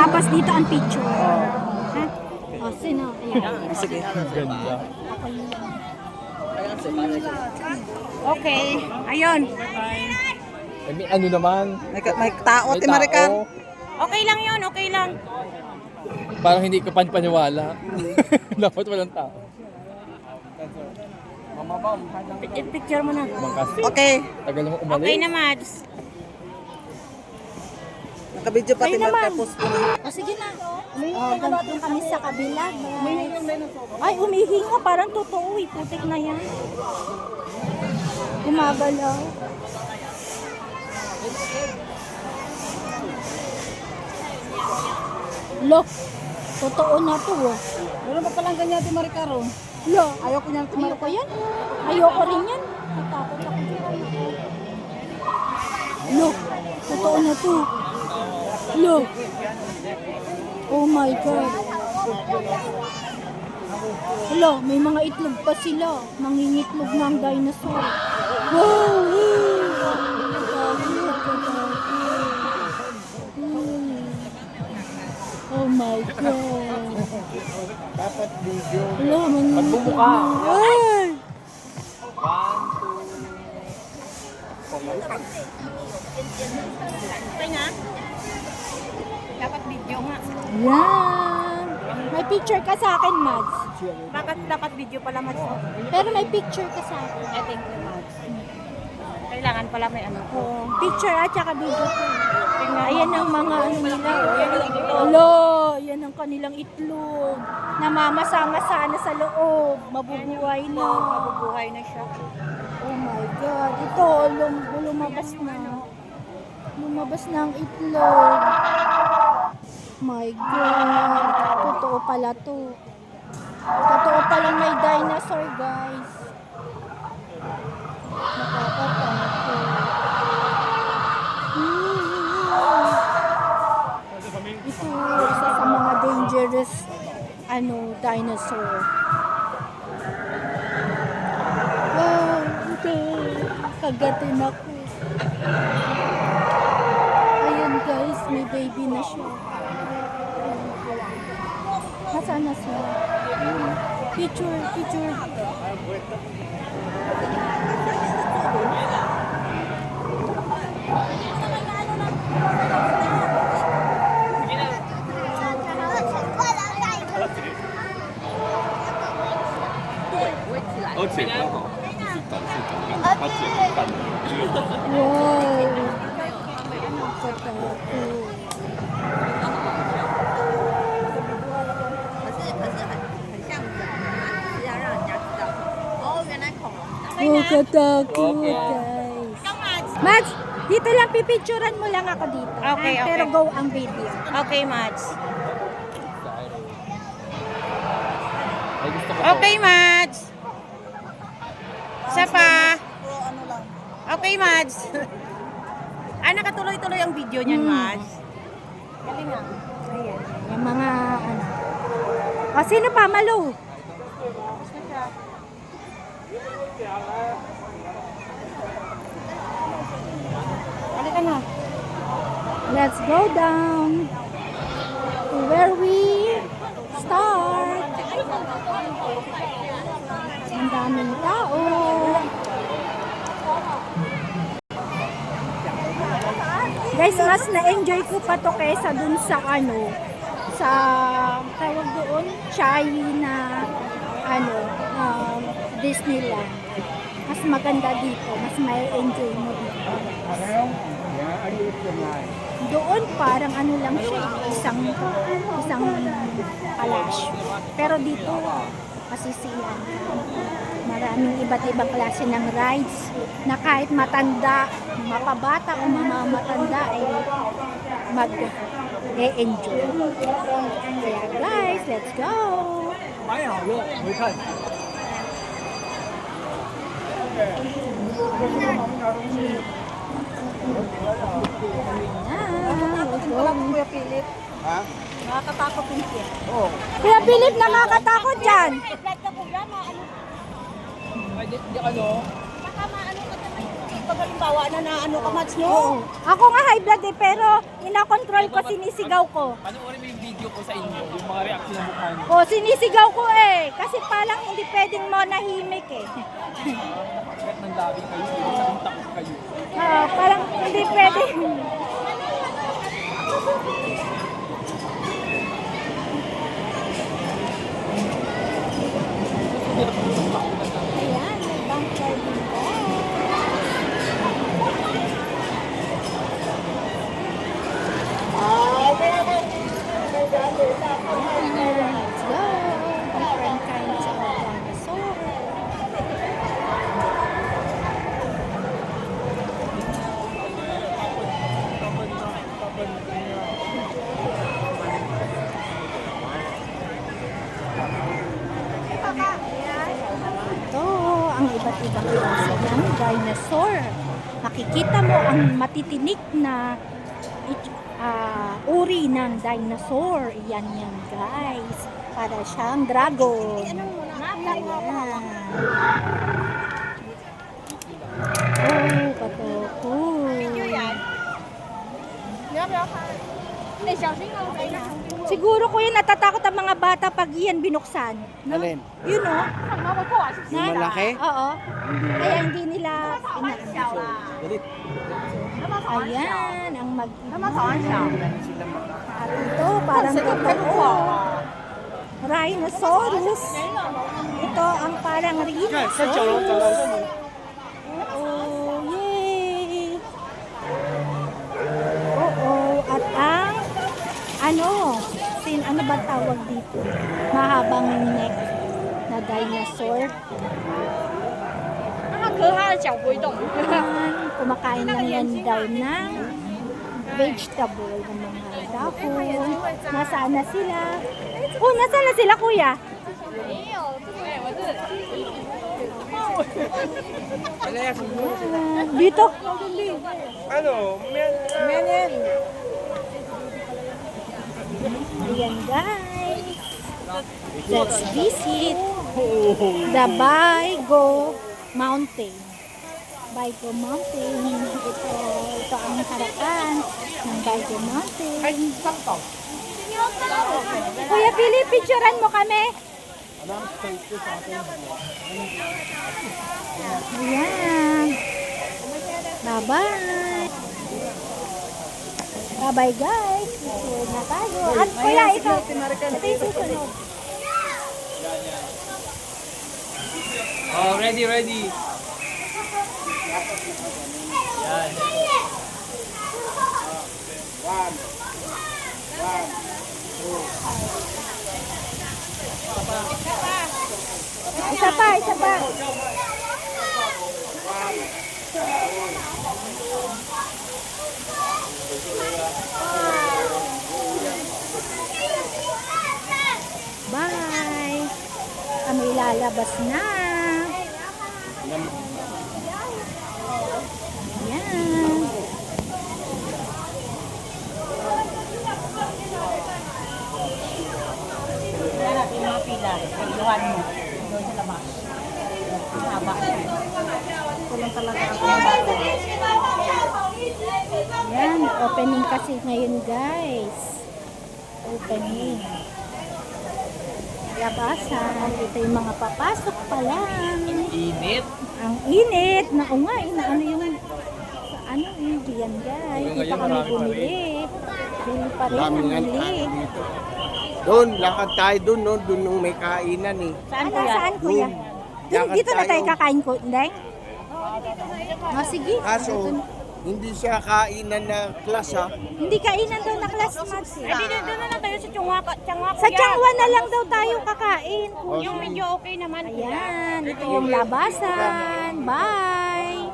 Tapos dito ang picture. Ha? O, sino? Ayan. Sige. Ganda. Okay. Ayun. May ano naman. May tao, May Ate Maricar. tao. Okay lang yun, okay lang. Parang hindi ka paniwala. Dapat walang tao. Picture mo na. Mangkas. Okay. Tagal mo umalis. Okay na, Mads. Nakabidyo pa, Ate Ayun naman. Maricar. Post mo na. O, sige na. Doon kami sa kabila. Ay, umihi nga. Parang totoo eh. Putik na yan. Gumagalaw. Lo, totoo na to oh. Meron pa palang ganyan, Ate Maricar. Oh. Lo, Ayoko niyan, Ate ayoko Maricar. yan. Ayoko rin yan. Natakot ako. Lo, totoo na to. Lo. Oh my God. Hello, may mga itlog pa sila. Mangingitlog na ang dinosaur. Wow! Oh my God. Dapat video. Hello, mangingitlog Magbubuka. na. Ay! Dapat video nga. Yan. May picture ka sa akin, Mads. Bakit dapat video pala mas? Pero may picture ka sa akin. I think Mads. Kailangan pala may ano. Oh, picture at saka video ko. Ayan ang mga ano nila. Yan ang itlog. Hello, yan ang kanilang itlog. Namamasama-sama na sa loob. Mabubuhay na. Mabubuhay na siya. Oh my God. Ito, lumabas na. Lumabas na ang itlog. My God. Totoo pala to. Totoo palang may dinosaur, guys. Nakakatakot. Ito, isa sa mga dangerous dinosaur. Wow, ito. Kagatin ako. Ayan guys, may baby na siya. Nasaan na siya? Picture, picture. Wow. Nakatakot. 要让人家知道，哦，原来恐龙长。 Nakatakot, guys. Mads, dito lang pipicturean mo lang ako dito. Okay, ha? okay. Pero go ang video. Okay, Mads. Ay, gusto ko Okay, Mads. Isa pa. Pro ano lang. Okay, Mads. Nakatuloy-tuloy ang video niyan, Mads. Galing nga. Ayan, yung mga O, sino pa? Malu. Halika na. Let's go down to where we start. Ang daming tao. Guys, mas na-enjoy ko pa to kaysa dun sa sa tawag doon, China Disneyland. Mas maganda dito, mas may enjoy mo dito. Doon parang lang siya, isang palasyo. Pero dito, masisiyan. Maraming iba't ibang klase ng rides na kahit matanda, mapabata o matanda ay mag-e-enjoy. Kaya guys, let's go! Kuya Philip. Ha? Nakakatakot din siya. Oo. Kuya Philip, nakakatakot dyan! Ay, di ano? pag halimbawa na ano ka match no? Oo. Ako nga high blood eh, pero ina-control ko, sinisigaw ko. Panoorin mo yung video ko sa inyo, yung mga reaction ng mukha niyo. O, sinisigaw ko eh. Kasi palang hindi pwedeng manahimik eh. Bakit ng labi kayo, sa takot kayo. Parang hindi pwedeng. Ayan, may bunker din ko. Let's go. Different kinds of dinosaurs. Ito, ang iba't ibang klase ng dinosaur. Makikita mo ang matitinik na uri ng dinosaur. Yan yan guys. Para siyang dragon. Ayan. Oh, katoko. 你要不要看？哎，小心哦，等一下。 Siguro ko yun natatakot ang mga bata pag yan binuksan. No? Alin? Yun o. 看妈妈过来是 Yung malaki? Oo. Kaya hindi nila inaano. 小啦。 Galit. Ayan, ang mag 妈妈早上小。 At ito, parang totoo. Rhinoceros. Ito ang parang rhinoceros. Oo, yay! Oo, at ang ano ba tawag dito? Mahabang neck na dinosaur. 它可是它的脚不会动。 Ayan, kumakain lang yan daw ng vegetable ng mga dahon. Nasaan na sila? Oh, nasaan na sila, kuya? 没有，对，我是。 Dito. Ayan guys. Let's visit the Baigo Mountain. Baigo Mountain. Ito ang harapan ng Baigo Mountain. Kuya Philip, picturean mo kami. Ayan. Bye-bye. Bye-bye guys. Picture na tayo. At kuya, ito. Ito yung susunod. Oh, ready, ready. Yan. Isa pa, isa pa. Bye. Kami lalabas na. Yan. Yan, opening kasi ngayon guys. Opening. Labasan. Ito yung mga papasok pa lang. Init. Ang init. Naku nga, ano yung ano yan guys. Dito kami marami pa bumili. Bili pa rin Daming ang bili. dito. Doon, lakad tayo doon, no? Doon nung may kainan eh. Saan kuya? Dito na tayo kakain ko, Ndeng? Sige. Kaso, Dito na. hindi siya kainan na class ha. Hindi kainan daw na classmates. Hindi, doon na lang tayo sa Changwa. Sa Changwa na lang daw tayo kakain. Yung medyo okay naman. Ayan, ito yung labasan. Bye!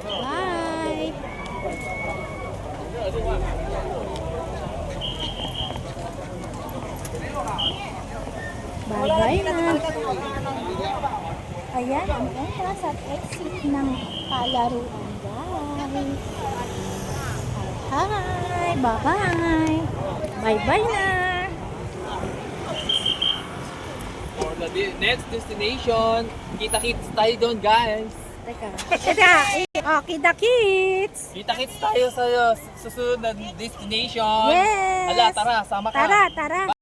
Bye! Bye-bye na. Ayan, ang entrance at exit ng palaruan, guys. Hi! Bye-bye! Bye-bye na! For the next destination, kita-kits tayo doon, guys. Teka. Okay, the kids. Kita-kits tayo sa susunod na destination. Yes. Hala, tara, sama ka. Tara.